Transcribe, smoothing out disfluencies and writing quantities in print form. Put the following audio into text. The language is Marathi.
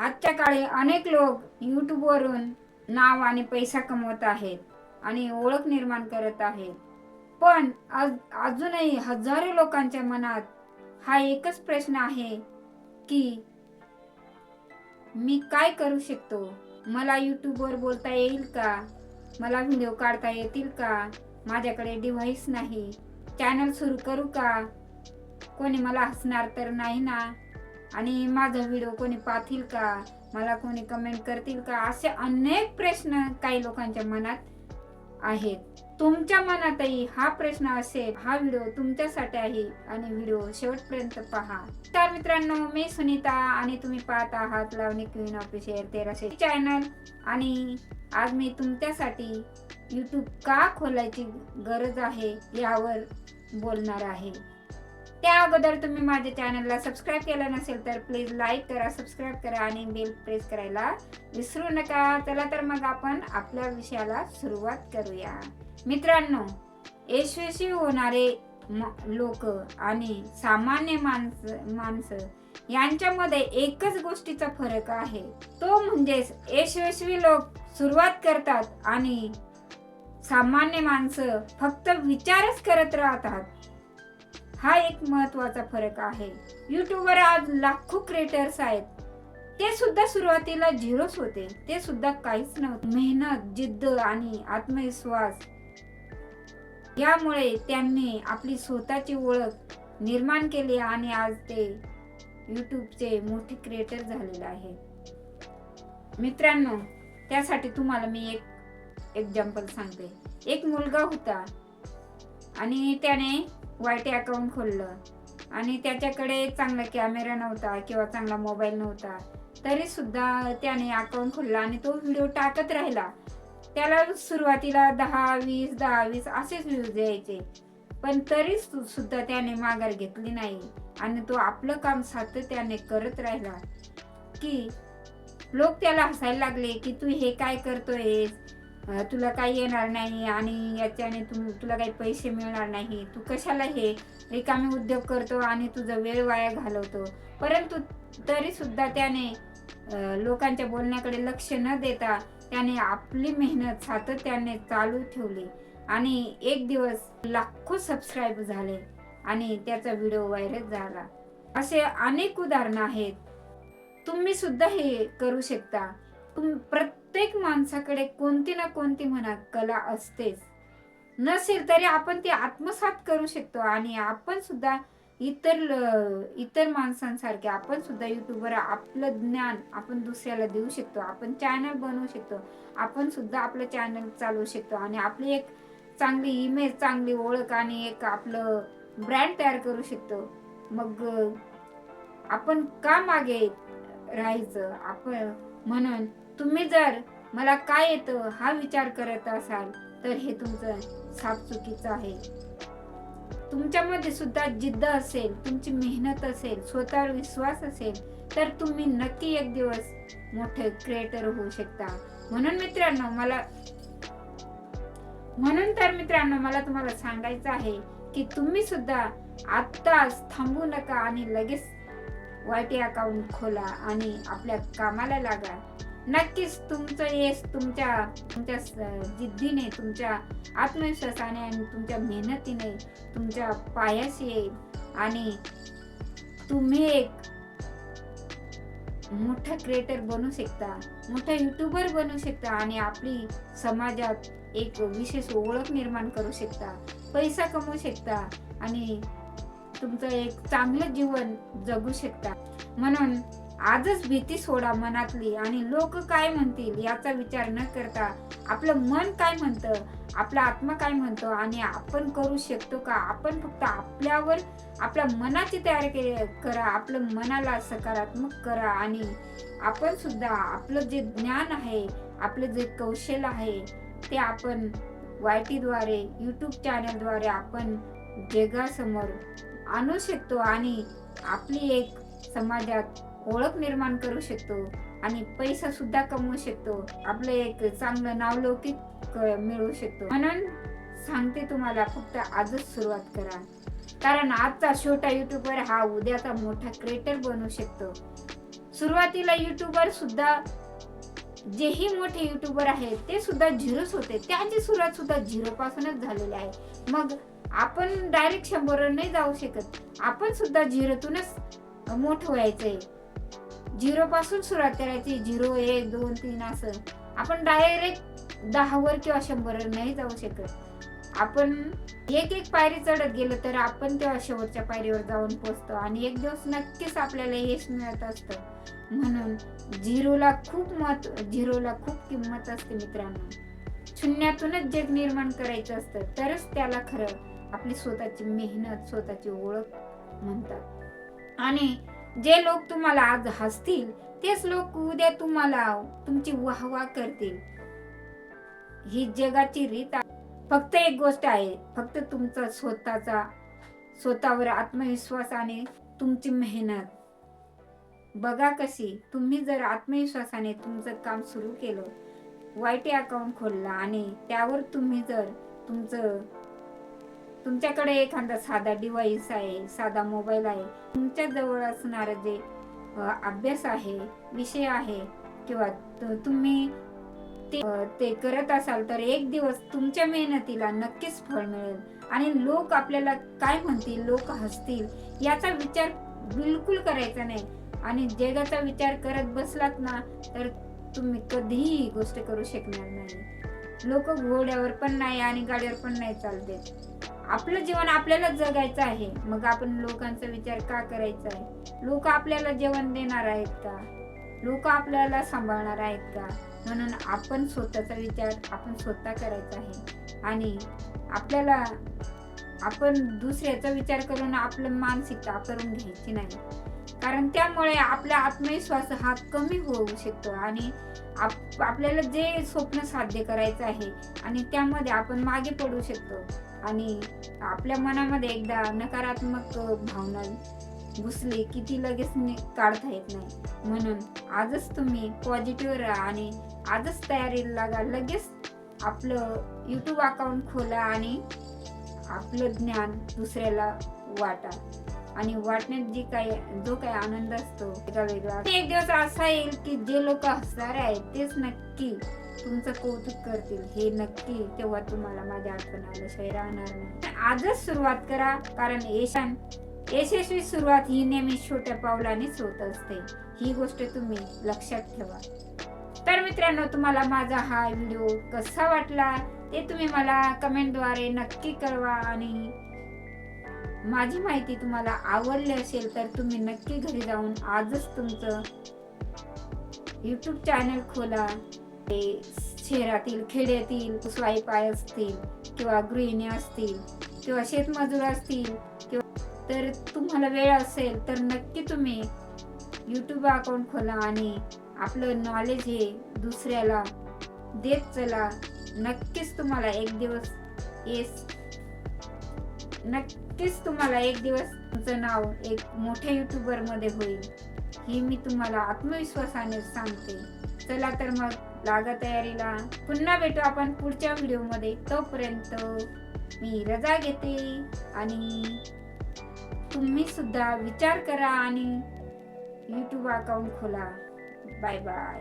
आजच्या काळी अनेक लोक यूट्यूबवरून नाव आणि पैसा कमवत आहेत आणि ओळख निर्माण करत आहेत. पण अजूनही हजारो लोकांच्या मनात हा एकच प्रश्न आहे की मी काय करू शकतो? मला यूट्यूबवर बोलता येईल का? मला व्हिडिओ काढता येतील का? माझ्याकडे डिव्हाइस नाही. चॅनल सुरू करू का? कोणी मला हसणार तर नाही ना? आणि माझा व्हिडिओ कोणी पाहतील का? मला कोणी कमेंट करतील का? असे अनेक प्रश्न काही लोकांच्या मनात आहेत. तुमच्या मनातही हा प्रश्न असेल, हा व्हिडिओ तुमच्यासाठी आहे आणि व्हिडिओ शेवटपर्यंत पहा. तर मित्रांनो, मी सुनीता आणि तुम्ही पाहत आहात लावणी क्वीन ऑफिशियल 1300 चॅनल. आणि आज मी तुमच्यासाठी यूट्यूब का खोलायची गरज आहे यावर बोलणार आहे. त्या अगोदर तुम्ही माझ्या चॅनलला सबस्क्राईब केलं नसेल तर प्लीज लाईक करा, सबस्क्राईब करा आणि बेल प्रेस करायला विसरू नका. चला तर मग आपण आपल्या विषयाला सुरुवात करूया. मित्रांनो, यशस्वी होणारे लोक आणि सामान्य माणसं यांच्यामध्ये एकच गोष्टीचा फरक आहे. तो म्हणजे यशस्वी लोक सुरुवात करतात आणि सामान्य माणसं फक्त विचारच करत राहतात. हा एक महत्वाचा फरक आहे. यूट्यूबवर आज लाखो क्रिएटर्स आहेत. ते सुद्धा सुरुवातीला झिरोच होते. ते सुद्धा काहीच नव्हते. मेहनत, जिद्द आणि आत्मविश्वास यामुळे त्यांनी आपली स्वतःची ओळख निर्माण केली आणि आज ते यूट्यूबचे मोठे क्रिएटर झालेले आहेत. मित्रांनो, त्यासाठी तुम्हाला मी एक एक्झाम्पल सांगते. एक मुलगा होता आणि त्याने YT अकाउंट खोललं आणि त्याच्याकडे चांगला कॅमेरा नव्हता किंवा चांगला मोबाईल नव्हता, तरी सुद्धा त्याने अकाउंट खोलला आणि तो व्हिडिओ टाकत राहिला. त्याला सुरुवातीला 10-20 असेच व्ह्यूज यायचे, पण तरी सुद्धा त्याने माघार घेतली नाही आणि तो आपलं काम सातत्याने करत राहिला. की लोक त्याला हसायला लागले की तू हे काय करतोयस, तुला काही येणार नाही आणि याच्याने तुला काही पैसे मिळणार नाही, तू कशाला हे रिकामे उद्योग करतो आणि तुझा वेळ वाया घालवतो. परंतु तरी सुद्धा त्याने लोकांच्या बोलण्याकडे लक्ष न देता त्याने आपली मेहनत सातत्याने चालू ठेवली आणि एक दिवस लाखो सबस्क्राईब झाले आणि त्याचा व्हिडिओ व्हायरल झाला. असे अनेक उदाहरणं आहेत. तुम्ही सुद्धा हे करू शकता. प्रत्येक माणसाकडे कोणती ना कोणती म्हणा कला असतेच. नसेल तरी आपण ती आत्मसात करू शकतो आणि आपण सुद्धा इतर माणसांसारखे आपण सुद्धा यूट्यूबवर आपलं ज्ञान आपण दुसऱ्याला देऊ शकतो. आपण चॅनल बनवू शकतो. आपण सुद्धा आपलं चॅनल चालवू शकतो आणि आपली एक चांगली इमेज, चांगली ओळख आणि एक आपलं ब्रँड तयार करू शकतो. मग आपण का मागे राहायचं? आपण म्हणून तुम्ही जर मला काय येतं हा विचार करत असाल तर हे तुमचं साफ चुकीचं आहे. तुमच्यामध्ये सुद्धा जिद्द असेल, तुमची मेहनत असेल, स्वतःवर विश्वास असेल तर तुम्ही नक्की एक दिवस मोठे क्रिएटर होऊ शकता. म्हणून मित्रांनो मला तुम्हाला सांगायचं आहे की तुम्ही सुद्धा आत्ताच थांबू नका आणि लगेच YT अकाउंट खोला आणि आपल्या कामाला लागा. नक्कीच तुमचं यश तुमच्या जिद्दीने, तुमच्या आत्मविश्वासाने आणि तुमच्या मेहनतीने तुमच्या पायाशी येईल आणि तुम्ही एक मोठा क्रिएटर बनू शकता, मोठा यूट्यूबर बनू शकता आणि आपली समाजात एक विशेष ओळख निर्माण करू शकता, पैसा कमवू शकता आणि तुमचं एक चांगलं जीवन जगू शकता. म्हणून आजच भीती सोडा मनातली आणि लोक काय म्हणतील याचा विचार न करता आपलं मन काय म्हणतं, आपला आत्मा काय म्हणतो आणि आपण करू शकतो का, आपण फक्त आपल्या मनाची तयारी करा. आपलं मनाला सकारात्मक करा आणि आपण सुद्धा आपलं जे ज्ञान आहे, आपलं जे कौशल्य आहे ते आपण YT द्वारे, यूट्यूब चॅनलद्वारे आपण जगासमोर आणू शकतो आणि आपली एक समाजात ओळख निर्माण करू शकतो आणि पैसा सुद्धा कमवू शकतो. आपलं एक चांगलं नावलौकिक मिळवू शकतो. म्हणून सांगते तुम्हाला फक्त आजच सुरुवात करा. कारण आजचा छोटा यूट्यूबर हा उद्याचा मोठा क्रिएटर बनू शकतो. सुरुवातीला युट्यूबर सुद्धा जेही मोठे युट्यूबर आहेत ते सुद्धा झिरोच होते. त्यांची सुरुवात सुद्धा झिरो पासूनच झालेली आहे. मग आपण डायरेक्ट 100 नाही जाऊ शकत. आपण सुद्धा झिरोतूनच मोठं व्हायचंय. झिरो पासून सुरुवात करायची. 0 1 2 3 असं. आपण डायरेक्ट 10 वर किंवा 100 नाही जाऊ शकत. आपण एक एक पायरी चढत गेलो तर आपण तेव्हा शेवटच्या पायरीवर जाऊन पोहोचतो आणि एक दिवस नक्कीच आपल्याला यश मिळत असतं. म्हणून झिरोला खूप किंमत असते मित्रांनो. शून्यातूनच जग निर्माण करायचं असतं तरच त्याला खरं आपली स्वतःची मेहनत, स्वतःची ओळख म्हणतात. आणि जे लोक तुम्हाला आज हसतील तेच लोक उद्या तुम्हाला तुमची वाहवा करतील. ही जगाची रीत आहे. फक्त एक गोष्ट आहे, फक्त तुमचा स्वतःवर आत्मविश्वास आणि तुमची मेहनत बघा कशी. तुम्ही जर आत्मविश्वासाने तुमचं काम सुरू केलं, YT अकाउंट खोलला आणि त्यावर तुम्ही जर तुमच्याकडे एखादा साधा डिव्हाइस आहे, साधा मोबाईल आहे, तुमच्या जवळ असणारे जे अभ्यास आहे, विषय आहे किंवा तुम्ही ते करत असाल तर एक दिवस तुमच्या मेहनतीला नक्कीच फळ मिळेल. आणि लोक आपल्याला काय म्हणतील, लोक हसतील याचा विचार बिलकुल करायचा नाही. आणि जगाचा विचार करत बसलात ना तर तुम्ही कधीही गोष्ट करू शकणार नाही. लोक घोड्यावर पण नाही आणि गाडीवर पण नाही चालते. आपलं जीवन आपल्याला जगायचं आहे. मग आपण लोकांचा विचार का करायचा आहे? लोक आपल्याला जेवण देणार आहेत का? लोक आपल्याला सांभाळणार आहेत का? म्हणून आपण स्वतःचा विचार आपण स्वतः करायचा आहे. आणि आपण दुसऱ्याचा विचार करून आपलं मानसिकता करून घ्यायची नाही. कारण त्यामुळे आपला आत्मविश्वास हा कमी होऊ शकतो आणि आपल्याला जे स्वप्न साध्य करायचं आहे आणि त्यामध्ये आपण मागे पडू शकतो. आणि आपल्या मनामध्ये एकदा नकारात्मक भावना घुसली की ती लगेच काढता येत नाही. म्हणून आजच तुम्ही पॉझिटिव्ह राहा आणि आजच तयारीला लागा. लगेच आपलं YouTube अकाउंट खोला आणि आपलं ज्ञान दुसऱ्याला वाटा. आणि वाटण्यात जो काही आनंद असतो वेगळा. एक दिवस असा येईल की जे लोक हसणार आहेत तेच नक्की तुमचं कौतुक करतील. हे नक्की तेव्हा तुम्हाला माझ्या आठवण आल्याशिवाय राहणार नाही. आजच सुरुवात करा, कारण यशस्वी सुरुवात ही नेहमी छोट्या पावलानेच होत असते. ही गोष्ट तुम्ही लक्षात ठेवा. तर मित्रांनो, तुम्हाला माझा हा व्हिडिओ कसा वाटला ते तुम्ही मला कमेंटद्वारे नक्की कळवा. आणि माझी माहिती तुम्हाला आवडली असेल तर तुम्ही नक्की घरी जाऊन आजच तुमचं YouTube चॅनल खोला. शहरातील, खेड्यातील स्वाईपाय असतील किंवा गृहिणी असतील किंवा शेतमजूर असतील तर तुम्हाला वेळ असेल तर नक्की तुम्ही YouTube अकाउंट खोला आणि आपलं नॉलेज हे दुसऱ्याला देत चला. नक्कीच तुम्हाला एक दिवस तुमचं नाव एक मोठ्या युट्यूबर मध्ये होईल, ही मी तुम्हाला आत्मविश्वासाने सांगते. चला तर मग लागा तयारीला. पुन्हा भेटू आपण पुढच्या व्हिडिओ मध्ये. तोपर्यंत मी रजा घेते आणि तुम्ही सुद्धा विचार करा आणि YouTube अकाउंट खोला. Bye bye.